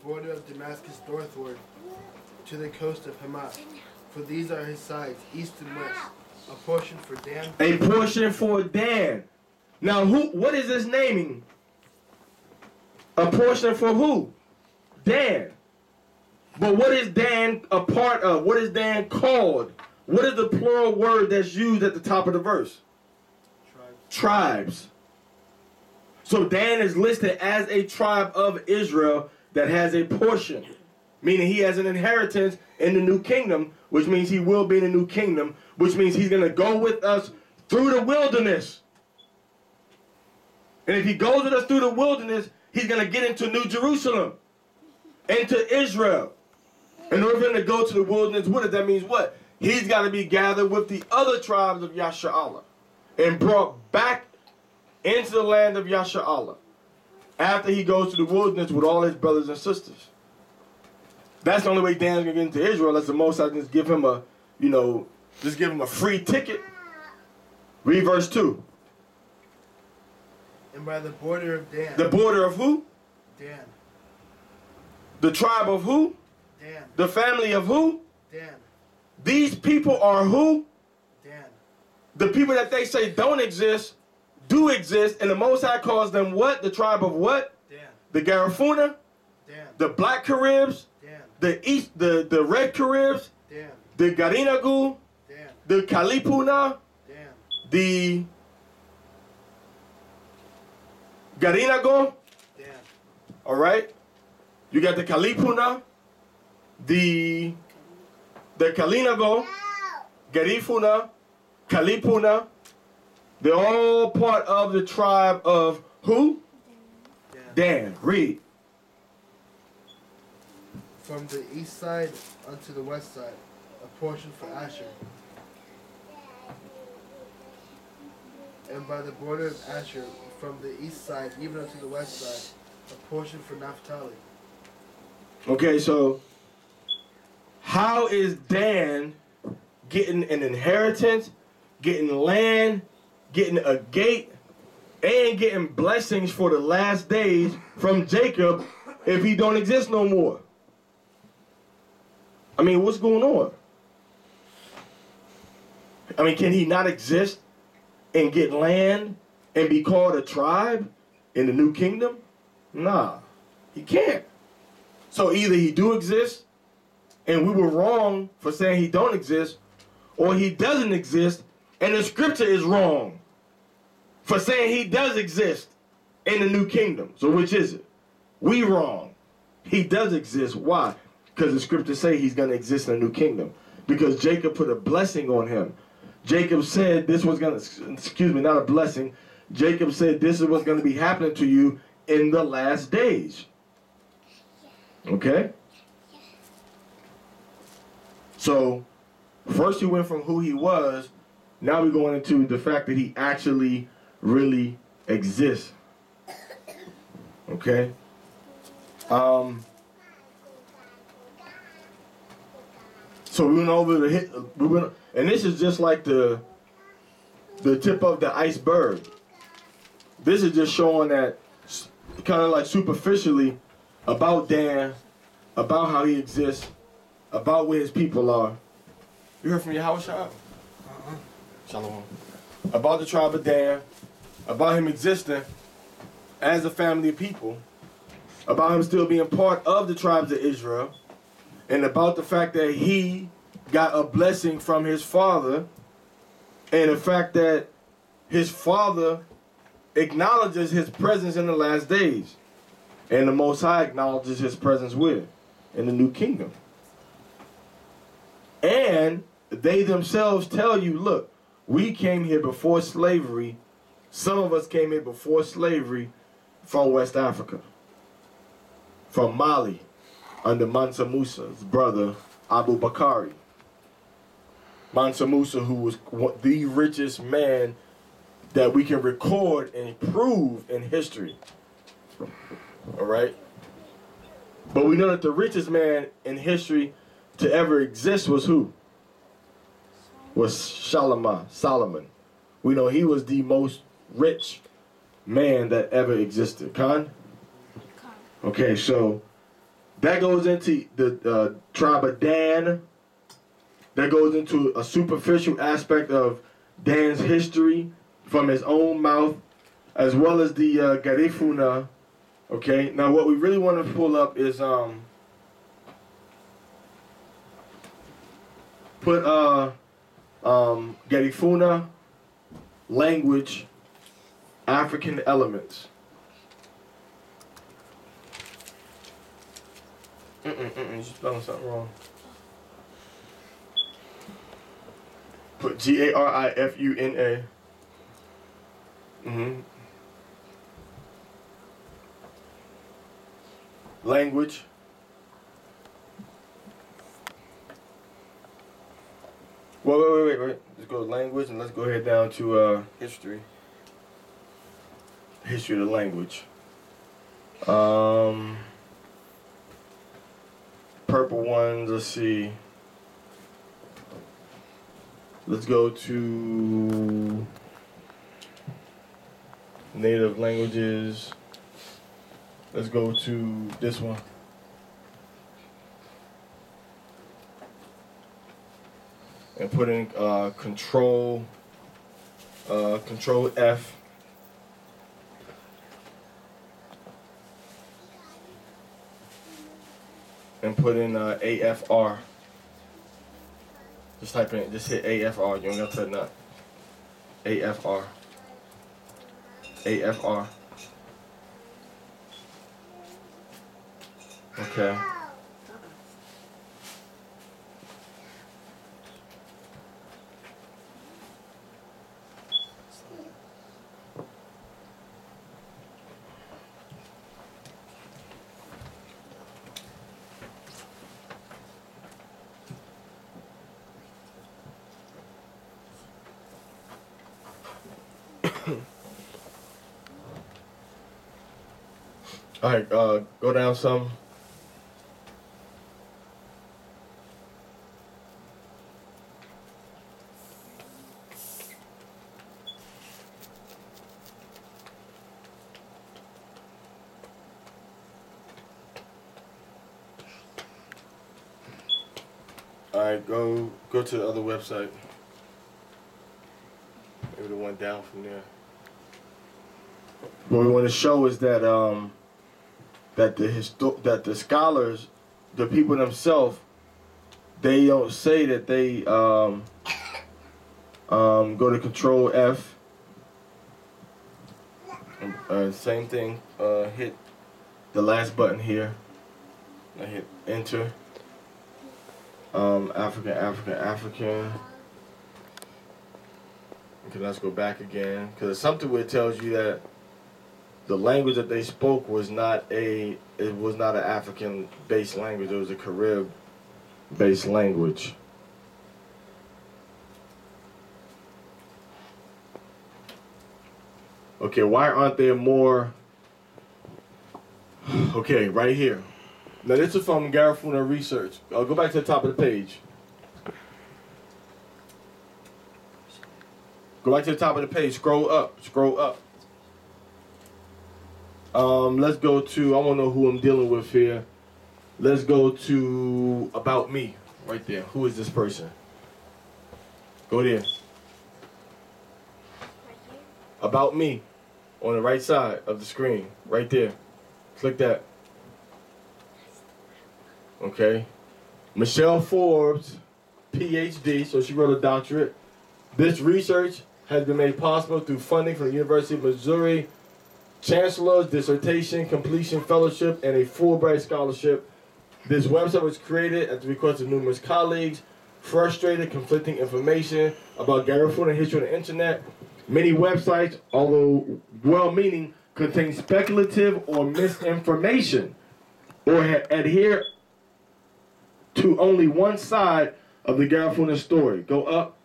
border of Damascus northward to the coast of Hamath. For these are his sides, east and west. A portion for Dan. A portion for Dan. Now, what is this naming? A portion for who? Dan. But what is Dan a part of? What is Dan called? What is the plural word that's used at the top of the verse? Tribes. So Dan is listed as a tribe of Israel that has a portion, meaning he has an inheritance in the new kingdom, which means he will be in the new kingdom, which means he's going to go with us through the wilderness. And if he goes with us through the wilderness, he's going to get into New Jerusalem, into Israel. In order for him to go to the wilderness, that means what? He's got to be gathered with the other tribes of Yasha'Allah and brought back into the land of Yasha'Allah after he goes to the wilderness with all his brothers and sisters. That's the only way Dan's going to get into Israel. That's the most I can just give him a, just give him a free ticket. Read verse 2. And by the border of Dan. The border of who? Dan. The tribe of who? Dan. The family of who? Dan. These people are who? Dan. The people that they say don't exist, do exist, and the Most High calls them what? The tribe of what? Dan. The Garifuna? Dan. The Black Caribs? Dan. The Red Caribs? Dan. The Garinagu? Dan. The Kalipuna? Dan. The Garinago? Dan. All right? You got the Kalipuna, the Kalinago, Garifuna, Kalipuna. They're all part of the tribe of who? Dan. Read. From the east side unto the west side, a portion for Asher. And by the border of Asher, from the east side even unto the west side, a portion for Naphtali. Okay, so how is Dan getting an inheritance, getting land, getting a gate, and getting blessings for the last days from Jacob if he don't exist no more? I mean, what's going on? I mean, can he not exist and get land and be called a tribe in the new kingdom? Nah, he can't. So either he do exist, and we were wrong for saying he don't exist, or he doesn't exist, and the scripture is wrong for saying he does exist in the new kingdom. So which is it? We wrong. He does exist. Why? Because the scriptures say he's going to exist in the new kingdom. Because Jacob put a blessing on him. Jacob said this was going to, excuse me, not a blessing. Jacob said this is what's going to be happening to you in the last days. Okay? So, first he went from who he was, now we're going into the fact that he actually really exists. Okay? So we went over the and this is just like the tip of the iceberg. This is just showing that kind of like superficially about Dan, about how he exists, about where his people are. You heard from your house, Shah? Shalom. About the tribe of Dan, about him existing as a family of people, about him still being part of the tribes of Israel, and about the fact that he got a blessing from his father, and the fact that his father acknowledges his presence in the last days. And the Most High acknowledges his presence where? In the new kingdom. And they themselves tell you, look, we came here before slavery. Some of us came here before slavery from West Africa. From Mali, under Mansa Musa's brother, Abu Bakari. Mansa Musa, who was the richest man that we can record and prove in history. All right? But we know that the richest man in history to ever exist was who? Was Solomon. We know he was the most rich man that ever existed. Khan? Okay, so That goes into the tribe of Dan. That goes into a superficial aspect of Dan's history from his own mouth, as well as the Garifuna. Okay, now what we really want to pull up is put Garifuna language, African elements. You're spelling something wrong. Put Garifuna. Language. Wait. Let's go to language and let's go ahead down to history. History of the language. Purple ones, let's see. Let's go to native languages. Let's go to this one. And put in control F. And put in AFR. Just type in, just hit AFR. You don't have to put nothing. AFR. AFR. Okay. All right, go down some. All right, go to the other website. Maybe the one down from there. What we want to show is that that the scholars, the people themselves, they don't say that they go to Control F. Same thing. Hit the last button here. I hit Enter. African. Okay, let's go back again, because it's something where it tells you that the language that they spoke was not an African-based language. It was a Carib-based language. Okay, why aren't there more? Okay, right here. Now this is from Garifuna Research. I'll go back to the top of the page. Go back to the top of the page. Scroll up. Let's go to, I want to know who I'm dealing with here. Let's go to About Me, right there. Who is this person? Go there. About Me, on the right side of the screen, right there. Click that. Okay. Michelle Forbes, PhD, so she wrote a doctorate. This research has been made possible through funding from the University of Missouri, Chancellor's Dissertation Completion Fellowship, and a Fulbright Scholarship. This website was created at the request of numerous colleagues, frustrated conflicting information about Garifuna history on the internet. Many websites, although well-meaning, contain speculative or misinformation or adhere to only one side of the Garifuna story. Go up.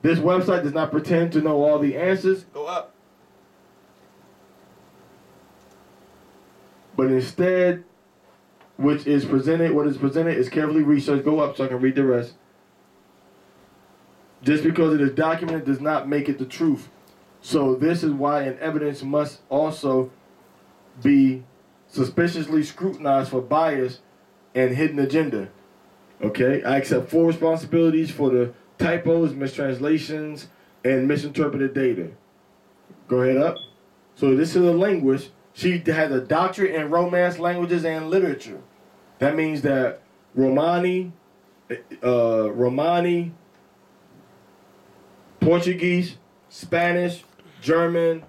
This website does not pretend to know all the answers. Go up. But instead, what is presented is carefully researched. Go up so I can read the rest. Just because it is documented does not make it the truth. So this is why an evidence must also be suspiciously scrutinized for bias and hidden agenda. Okay, I accept full responsibilities for the typos, mistranslations, and misinterpreted data. Go ahead up. So this is a linguist. She has a doctorate in Romance languages and literature. That means that Romani, Portuguese, Spanish, Spanish,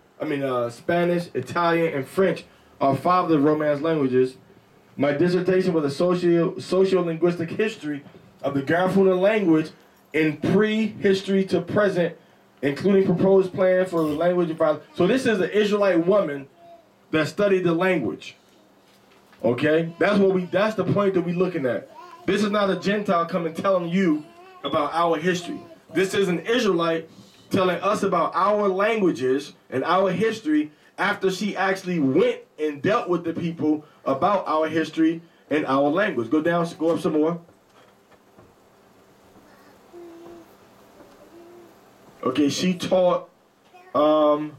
Italian, and French are 5 of the Romance languages. My dissertation was a socio-linguistic history of the Garifuna language in pre-history to present, including proposed plan for language and. So this is an Israelite woman that studied the language. Okay, that's the point that we're looking at. This is not a Gentile coming telling you about our history. This is an Israelite telling us about our languages and our history after she actually went and dealt with the people about our history and our language. Go up some more. Okay, she taught, I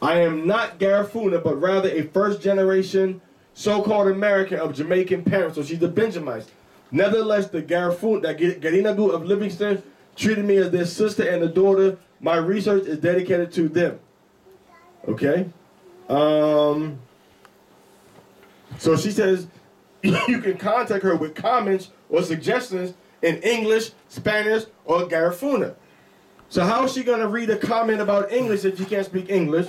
am not Garifuna, but rather a first generation so-called American of Jamaican parents. So she's a Benjamite. Nevertheless, the Garinagu of Livingston treated me as their sister and a daughter. My research is dedicated to them. Okay? So she says you can contact her with comments or suggestions in English, Spanish, or Garifuna. So how is she going to read a comment about English if she can't speak English?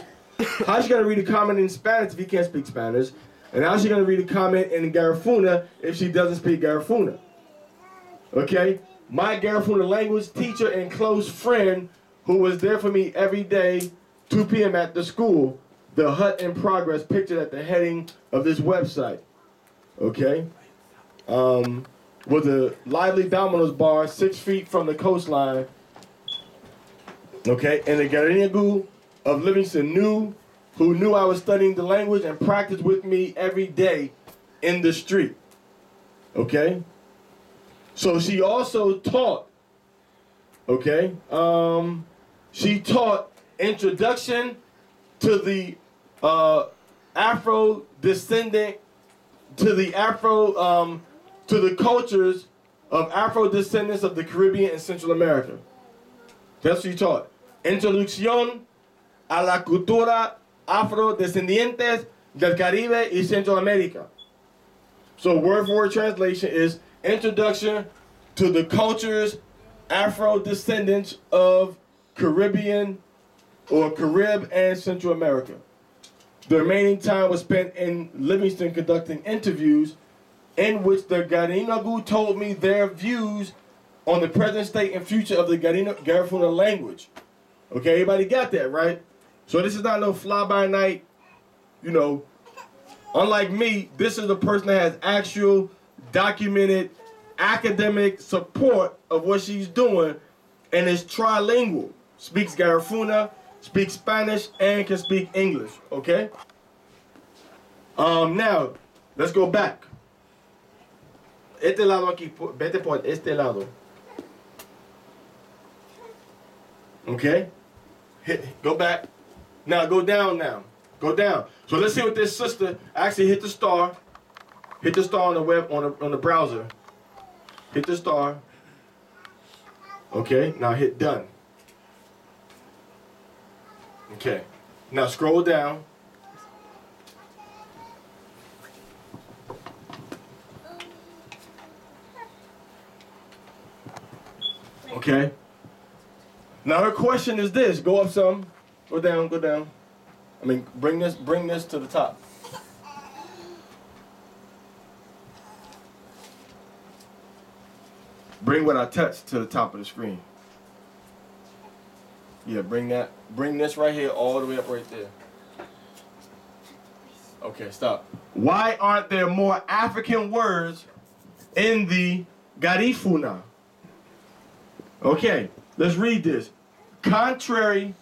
How is she going to read a comment in Spanish if she can't speak Spanish? And how is she going to read a comment in Garifuna if she doesn't speak Garifuna? Okay? My Garifuna language teacher and close friend who was there for me every day, 2 p.m. at the school, the hut in progress pictured at the heading of this website. Okay? With a lively Domino's bar 6 feet from the coastline. Okay? And the Garinagu of Livingston who knew I was studying the language and practiced with me every day in the street. Okay? So she also taught, okay? She taught introduction to the Afro-descendant, to the cultures of Afro-descendants of the Caribbean and Central America. That's what she taught. Introducción a la cultura afrodescendientes del Caribe y Centroamérica. So word for word translation is introduction to the cultures, Afro-descendants of Caribbean or Carib and Central America. The remaining time was spent in Livingston conducting interviews in which the Garinagu told me their views on the present state and future of the Garifuna language. Okay, everybody got that, right? So this is not no fly-by-night, unlike me, this is a person that has actual documented academic support of what she's doing and is trilingual. Speaks Garifuna, speaks Spanish, and can speak English, okay? Now, let's go back. Este lado aquí, vete por este lado. Okay? Go back. Now, go down now. Go down. So let's see what this sister actually hit the star. Hit the star on the web, on the browser. Hit the star. Okay, now hit done. Okay, now scroll down. Okay. Now her question is this. Go up some. Go down, go down. Bring this to the top. Bring what I touched to the top of the screen. Yeah, bring this right here all the way up right there. Okay, stop. Why aren't there more African words in the Garifuna? Okay, let's read this. Contrary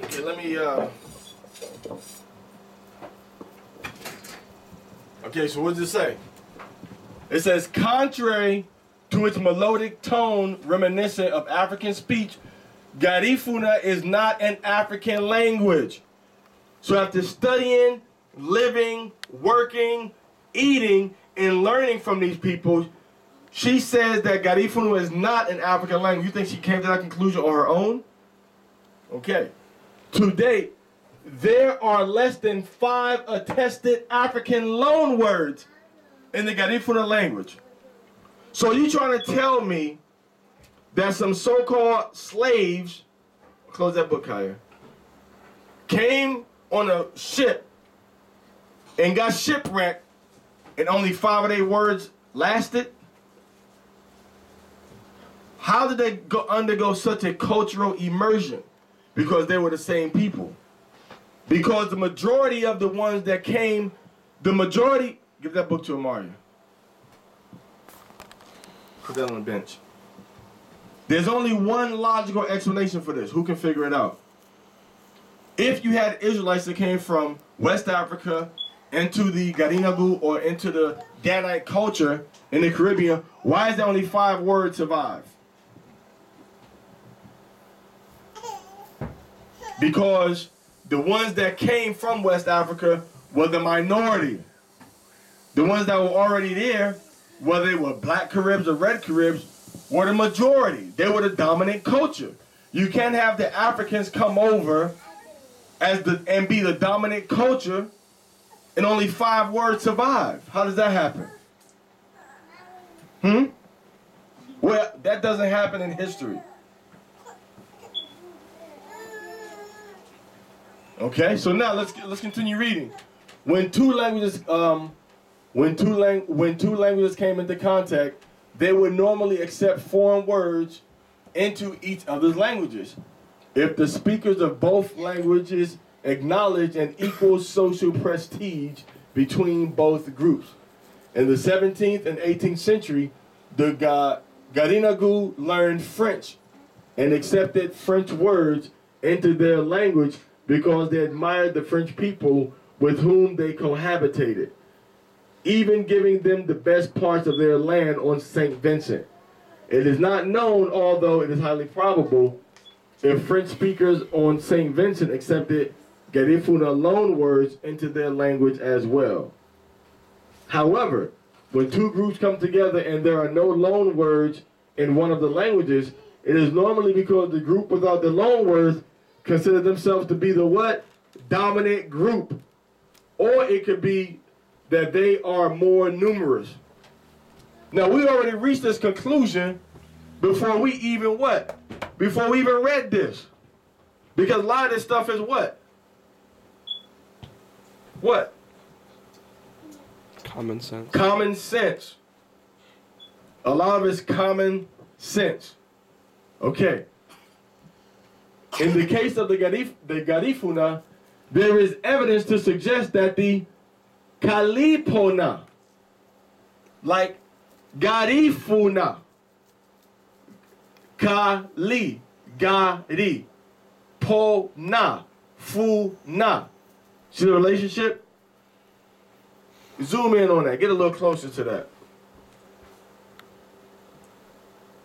okay, let me okay, so what does it say? It says, contrary to its melodic tone reminiscent of African speech, Garifuna is not an African language. So after studying, living, working, eating, and learning from these people, she says that Garifuna is not an African language. You think she came to that conclusion on her own? Okay. To date, there are less than 5 attested African loan words in the Garifuna language. So you trying to tell me that some so-called slaves, close that book, Kaya, came on a ship and got shipwrecked and only 5 of their words lasted? How did they undergo such a cultural immersion? Because they were the same people. Because the majority of the ones that came, give that book to Amaria. Put that on the bench. There's only one logical explanation for this. Who can figure it out? If you had Israelites that came from West Africa into the Garinagu or into the Danite culture in the Caribbean, why is there only 5 words survive? Because the ones that came from West Africa were the minority. The ones that were already there, whether they were black Caribs or red Caribs, were the majority. They were the dominant culture. You can't have the Africans come over and be the dominant culture and only 5 words survive. How does that happen? Well, that doesn't happen in history. Okay, so now let's continue reading. When two languages came into contact, they would normally accept foreign words into each other's languages. If the speakers of both languages acknowledge an equal social prestige between both groups. In the 17th and 18th century, the Garinagu learned French and accepted French words into their language because they admired the French people with whom they cohabitated, even giving them the best parts of their land on St. Vincent. It is not known, although it is highly probable, if French speakers on St. Vincent accepted Garifuna loan words into their language as well. However, when 2 groups come together and there are no loan words in one of the languages, it is normally because the group without the loan words consider themselves to be the what? Dominant group. Or it could be that they are more numerous. Now, we already reached this conclusion before we even what? Before we even read this. Because a lot of this stuff is what? What? Common sense. Common sense. A lot of it's common sense. Okay. In the case of the Garifuna, there is evidence to suggest that the Kalipona, like Garifuna, Kali, Gari, Pona, Funa. See the relationship? Zoom in on that. Get a little closer to that.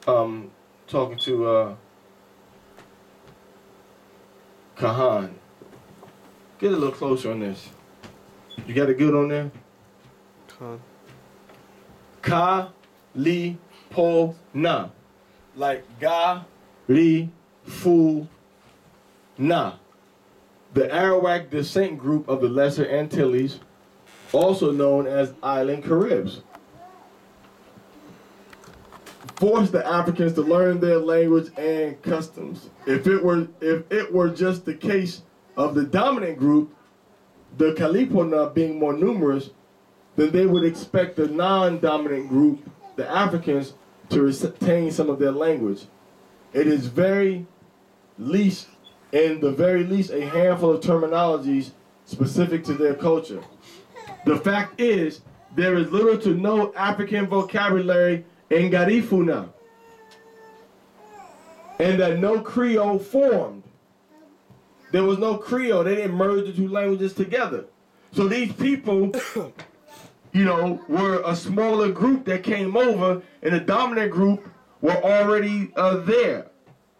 Talking to Kahan. Get a little closer on this. You got it good on there? Ka, li, po, na. Like ga, ri, fu, na. The Arawak descent group of the Lesser Antilles, also known as Island Caribs, forced the Africans to learn their language and customs. If it were just the case of the dominant group, the Kalipona being more numerous, then they would expect the non-dominant group, the Africans, to retain some of their language. It is in the very least, a handful of terminologies specific to their culture. The fact is, there is little to no African vocabulary in Garifuna, and that no Creole formed. There was no Creole. They didn't merge the 2 languages together. So these people, were a smaller group that came over, and the dominant group were already there.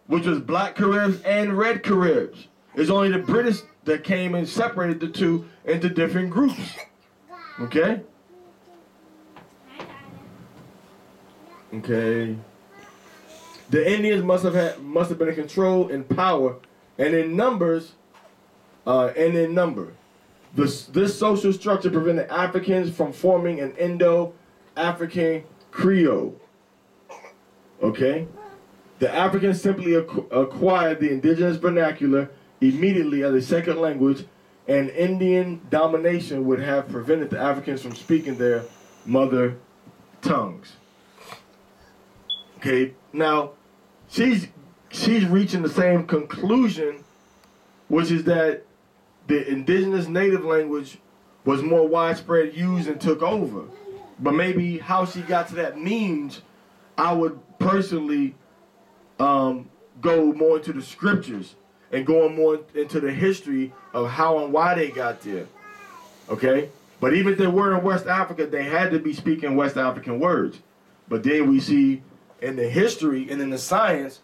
which was black Caribs and red Caribs. It's only the British that came and separated the two into different groups. Okay? Okay. The Indians must have been in control in power and in numbers, This social structure prevented Africans from forming an Indo-African Creole. Okay? The Africans simply acquired the indigenous vernacular immediately as a second language, and Indian domination would have prevented the Africans from speaking their mother tongues. Okay, now she's reaching the same conclusion, which is that the indigenous native language was more widespread used and took over. But maybe how she got to that means, I would personally go more into the scriptures and going more into the history of how and why they got there. Okay? But even if they were in West Africa, they had to be speaking West African words. But then we see in the history and in the science,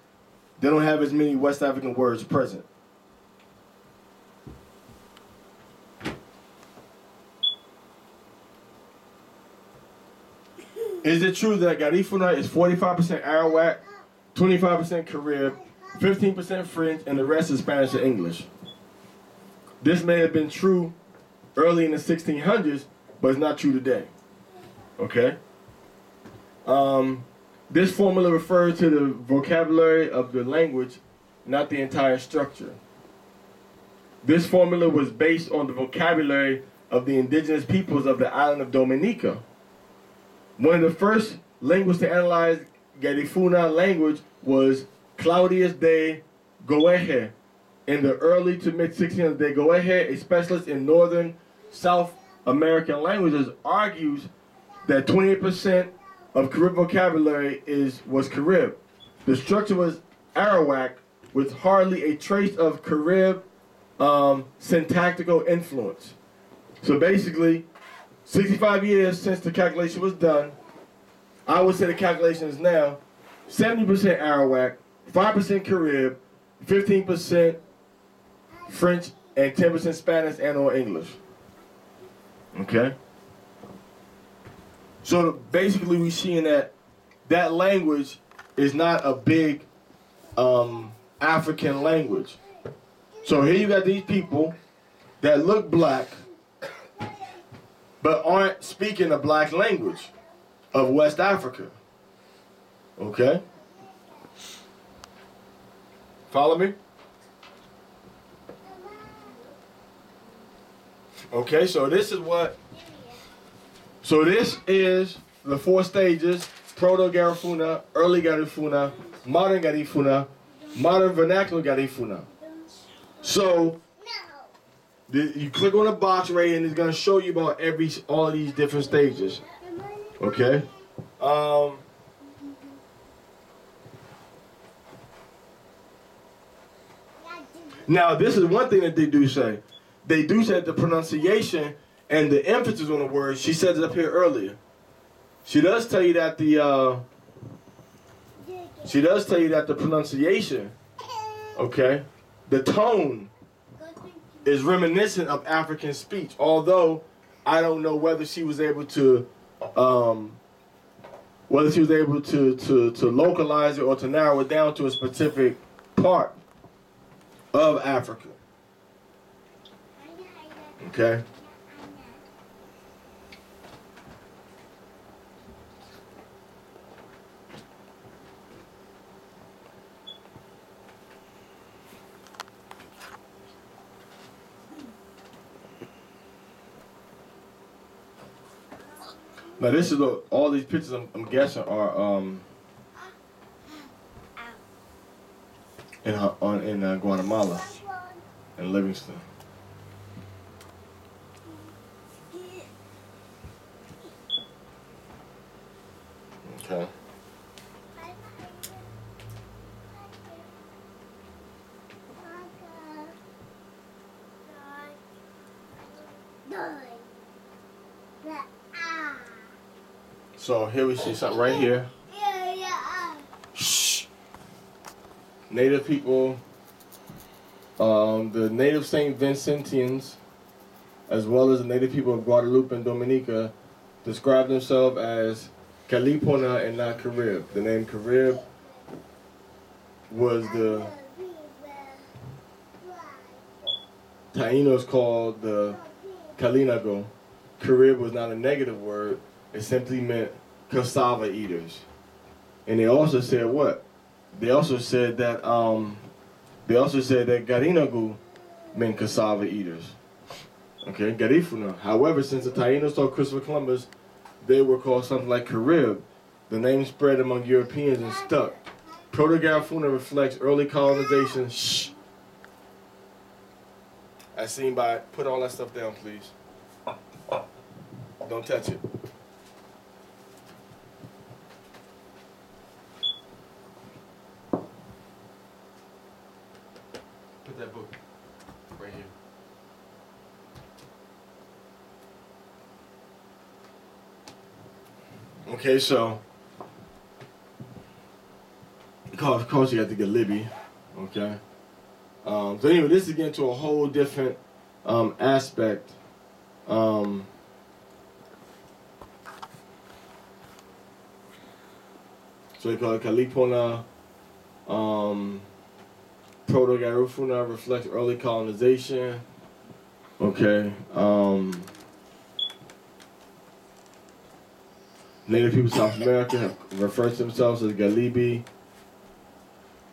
they don't have as many West African words present. Is it true that Garifuna is 45% Arawak, 25% Carib, 15% French, and the rest is Spanish and English? This may have been true early in the 1600s, but it's not true today. Okay? This formula refers to the vocabulary of the language, not the entire structure. This formula was based on the vocabulary of the indigenous peoples of the island of Dominica. One of the first linguists to analyze Garifuna language was Claudius de Goeje. In the early to mid-1600s, de Goeje, a specialist in northern South American languages, argues that 28% of Carib vocabulary was Carib. The structure was Arawak with hardly a trace of Carib syntactical influence. So basically, 65 years since the calculation was done, I would say the calculation is now 70% Arawak, 5% Carib, 15% French, and 10% Spanish and or English. Okay? So basically we're seeing that language is not a big African language. So here you got these people that look black, but aren't speaking a black language of West Africa. Okay? Follow me? Okay, so this is the 4 stages: Proto-Garifuna, Early Garifuna, Modern Garifuna, Modern Vernacular Garifuna. So you click on the box right here, and it's going to show you about all of these different stages. Okay? Now, this is one thing that they do say. They do say that the pronunciation and the emphasis on the word, she said it up here earlier. She does tell you that the pronunciation, okay, the tone is reminiscent of African speech, although I don't know whether she was able to localize it or to narrow it down to a specific part of Africa. Okay? Now this is all these pictures I'm guessing are in Guatemala and Livingston. Okay. So here we see something right here. Shh. native people, the native St. Vincentians, as well as the native people of Guadeloupe and Dominica, describe themselves as Kalipona and not Carib. The name Carib was the Taínos called the Kalinago. Carib was not a negative word. It simply meant cassava eaters. And they also said what? They also said that Garinagu meant cassava eaters. Okay, Garifuna. However, since the Taínos saw Christopher Columbus, they were called something like Carib. The name spread among Europeans and stuck. Proto-Garifuna reflects early colonization. Shh. As seen by, put all that stuff down, please. Don't touch it. Put that book right here. Okay, so of course you got to get Libby. Okay. So anyway, this is getting to a whole different aspect. So they call it Kalipona. Proto-Garifuna reflects early colonization. Okay. Native people of South America have referred to themselves as Galibi.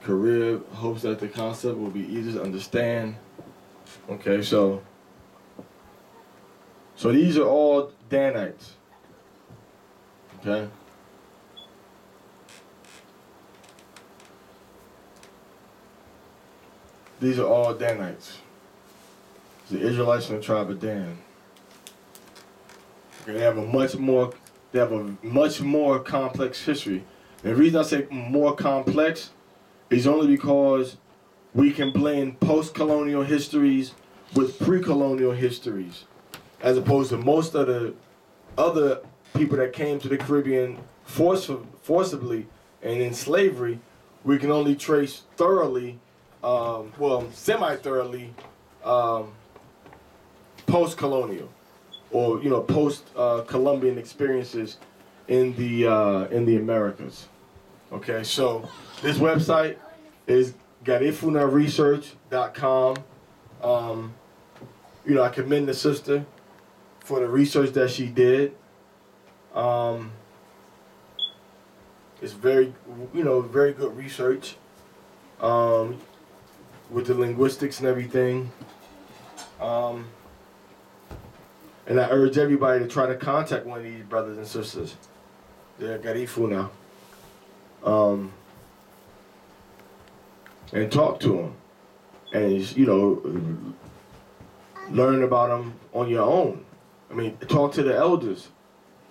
Carib hopes that the concept will be easy to understand. Okay, so these are all Danites. Okay. These are all Danites. The Israelites from the tribe of Dan. Okay, they have a much more complex history. And the reason I say more complex is only because we can blend post-colonial histories with pre-colonial histories, as opposed to most of the other people that came to the Caribbean forcibly and in slavery. We can only trace thoroughly, semi-thoroughly, post-colonial, or post-Columbian experiences in the Americas. Okay, so this website is garifunaresearch.com. I commend the sister for the research that she did. It's very good research with the linguistics and everything. And I urge everybody to try to contact one of these brothers and sisters. They're Garifuna. And talk to them. And, learn about them on your own. I mean, talk to the elders.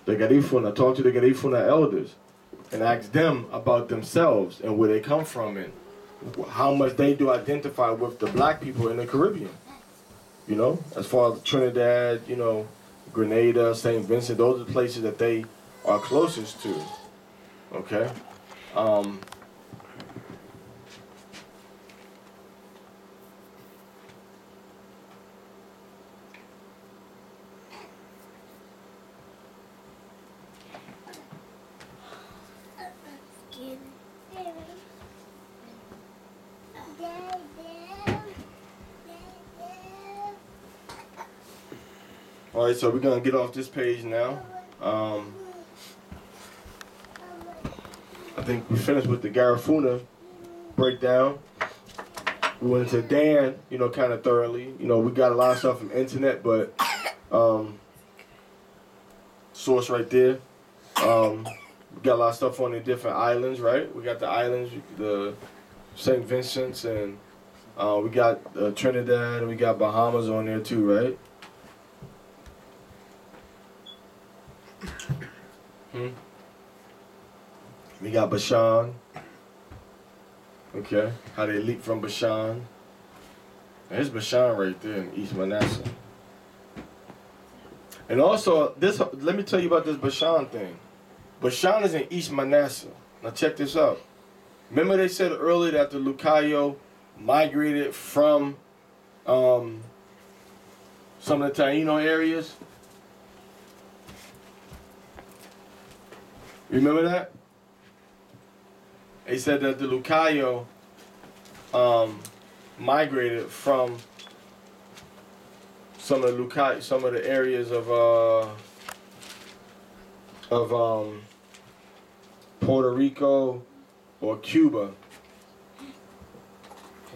The Garifuna. Talk to the Garifuna elders. And ask them about themselves and where they come from and how much they do identify with the black people in the Caribbean. As far as Trinidad, Grenada, St. Vincent, those are the places that they are closest to. Okay? All right, so we're gonna get off this page now. I think we finished with the Garifuna breakdown. We went into Dan, kind of thoroughly. We got a lot of stuff from internet, but source right there. We got a lot of stuff on the different islands, right? We got the islands, the St. Vincent's, and we got Trinidad, and we got Bahamas on there too, right? We got Bashan. Okay, how they leap from Bashan. There's Bashan right there in East Manasseh. And also, let me tell you about this Bashan thing. Bashan is in East Manasseh. Now check this out. Remember they said earlier that the Lucayo migrated from some of the Taino areas? Remember that? They said that the Lucayo migrated from some of the areas of Puerto Rico or Cuba.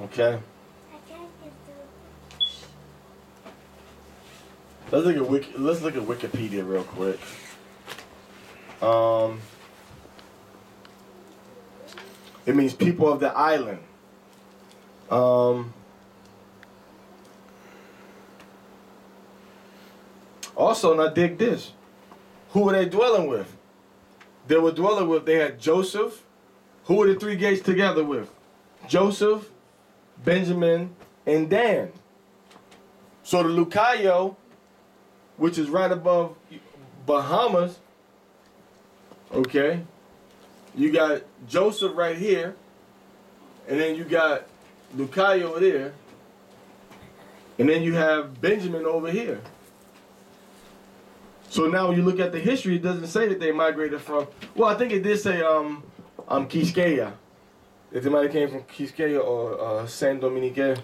Okay. Let's look at Wikipedia real quick. It means people of the island. Also, now dig this. Who were they dwelling with? They had Joseph. Who were the three gates together with? Joseph, Benjamin, and Dan. So the Lucayo, which is right above Bahamas, okay, you got Joseph right here, and then you got Lucayo there, and then you have Benjamin over here. So now when you look at the history, it doesn't say that they migrated from, well, I think it did say Quisqueya. If they might have came from Quisqueya or San Dominique,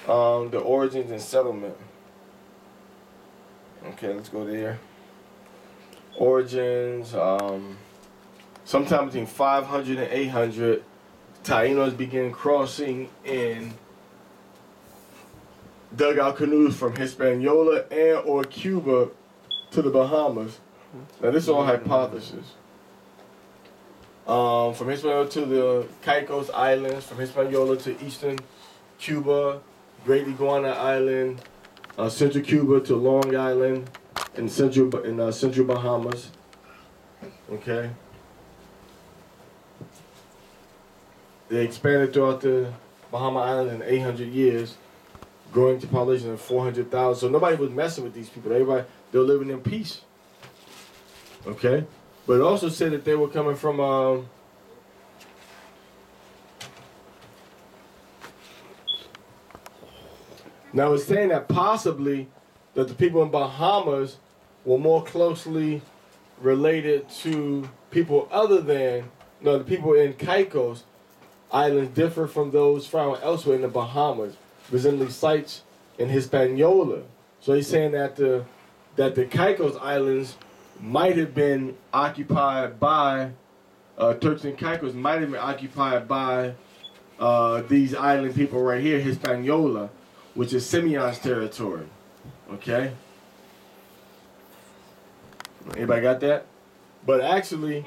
the origins and settlement. Okay, let's go there. Origins, sometime between 500 and 800, Taínos began crossing in dugout canoes from Hispaniola and or Cuba to the Bahamas. Now this is all hypothesis. From Hispaniola to the Caicos Islands, from Hispaniola to eastern Cuba, Great Iguana Island, central Cuba to Long Island, in central Bahamas. Okay. They expanded throughout the Bahama Island in 800 years, growing to population of 400,000. So nobody was messing with these people. Everybody, they were living in peace. Okay? But it also said that they were coming from now it's saying that possibly that the people in Bahamas were more closely related to people other than, no, the people in Caicos Islands differ from those found elsewhere in the Bahamas, resembling sites in Hispaniola. So he's saying that the Caicos Islands might have been occupied by Turks and Caicos might have been occupied by these island people right here, Hispaniola, which is Simeon's territory. Okay? Anybody got that? But actually,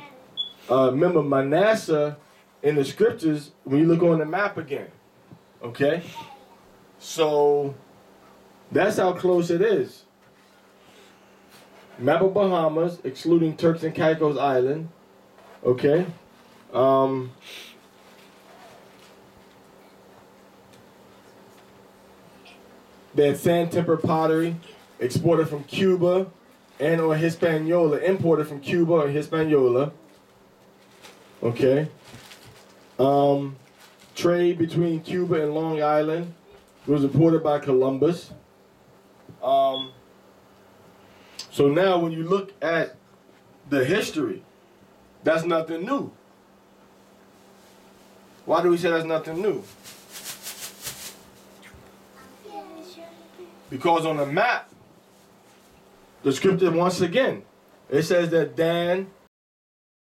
remember Manasseh in the scriptures, when you look on the map again. Okay? So, that's how close it is. Map of Bahamas, excluding Turks and Caicos Island. Okay? They had sand-tempered pottery exported from Cuba and or Hispaniola, imported from Cuba or Hispaniola. Okay? Trade between Cuba and Long Island was reported by Columbus. So now when you look at the history, that's nothing new. Why do we say that's nothing new? Because on the map, the scripture once again, it says that Dan